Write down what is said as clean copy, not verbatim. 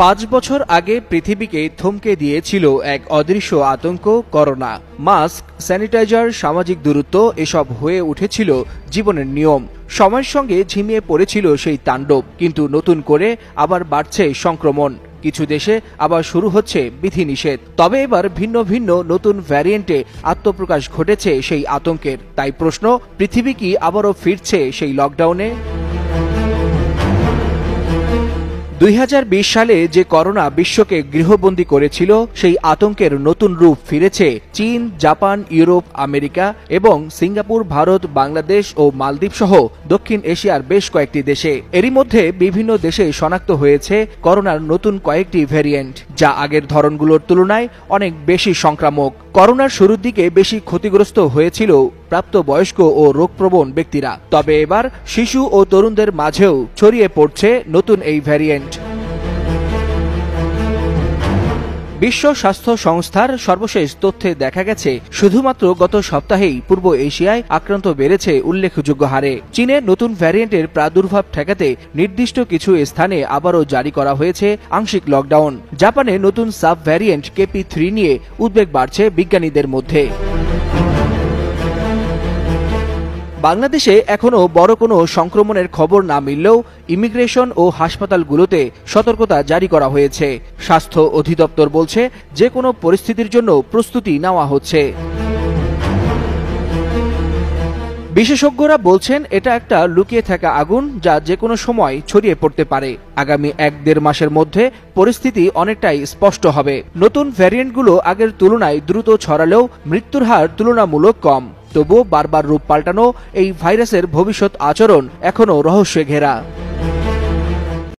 5 বছর আগে পৃথিবীকে থমকে দিয়েছিল এক অদৃশ্য আতঙ্ক করোনা। মাস্ক, স্যানিটাইজার, সামাজিক দূরত্ব এসব হয়ে উঠেছিল জীবনের নিয়ম। সময়ের সঙ্গে ঝিমিয়ে পড়েছিল সেই তাণ্ডব, কিন্তু নতুন করে আবার বাড়ছে সংক্রমণ। কিছু দেশে আবার শুরু হচ্ছে বিধিনিষেধ। তবে এবার ভিন্ন ভিন্ন নতুন ভ্যারিয়েন্টে আত্মপ্রকাশ ঘটেছে সেই আতঙ্কের। তাই প্রশ্ন, পৃথিবী কি আবারও ফিরছে সেই লকডাউনে? 2020 সালে যে করোনা বিশ্বকে গৃহবন্দী করেছিল, সেই আতঙ্কের নতুন রূপ ফিরেছে চীন, জাপান, ইউরোপ, আমেরিকা এবং সিঙ্গাপুর, ভারত, বাংলাদেশ ও মালদ্বীপ সহ দক্ষিণ এশিয়ার বেশ কয়েকটি দেশে। এরই মধ্যে বিভিন্ন দেশে শনাক্ত হয়েছে করোনার নতুন কয়েকটি ভ্যারিয়েন্ট, যা আগের ধরনগুলোর তুলনায় অনেক বেশি সংক্রামক। করোনার শুরুর দিকে বেশি ক্ষতিগ্রস্ত হয়েছিল প্রাপ্তবয়স্ক ও রোগপ্রবণ ব্যক্তিরা। তবে এবার শিশু ও তরুণদের মাঝেও ছড়িয়ে পড়ছে নতুন এই ভ্যারিয়েন্ট। বিশ্ব স্বাস্থ্য সংস্থার সর্বশেষ তথ্যে দেখা গেছে, শুধুমাত্র গত সপ্তাহেই পূর্ব এশিয়ায় আক্রান্ত বেড়েছে উল্লেখযোগ্য হারে। চীনে নতুন ভ্যারিয়েন্টের প্রাদুর্ভাব ঠেকাতে নির্দিষ্ট কিছু স্থানে আবারও জারি করা হয়েছে আংশিক লকডাউন। জাপানে নতুন সাব ভ্যারিয়েন্ট KP.3 নিয়ে উদ্বেগ বাড়ছে বিজ্ঞানীদের মধ্যে। বাংলাদেশে এখনও বড় কোনো সংক্রমণের খবর না মিললেও ইমিগ্রেশন ও হাসপাতালগুলোতে সতর্কতা জারি করা হয়েছে। স্বাস্থ্য অধিদপ্তর বলছে, যে কোনো পরিস্থিতির জন্য প্রস্তুতি নেওয়া হচ্ছে। বিশেষজ্ঞরা বলছেন, এটা একটা লুকিয়ে থাকা আগুন, যা যে কোনো সময় ছড়িয়ে পড়তে পারে। আগামী 1-1.5 মাসের মধ্যে পরিস্থিতি অনেকটাই স্পষ্ট হবে। নতুন ভ্যারিয়েন্টগুলো আগের তুলনায় দ্রুত ছড়ালেও মৃত্যুর হার তুলনামূলক কম। তবুও বারবার রূপ পাল্টানো এই ভাইরাসের ভবিষ্যৎ আচরণ এখনও রহস্যে ঘেরা।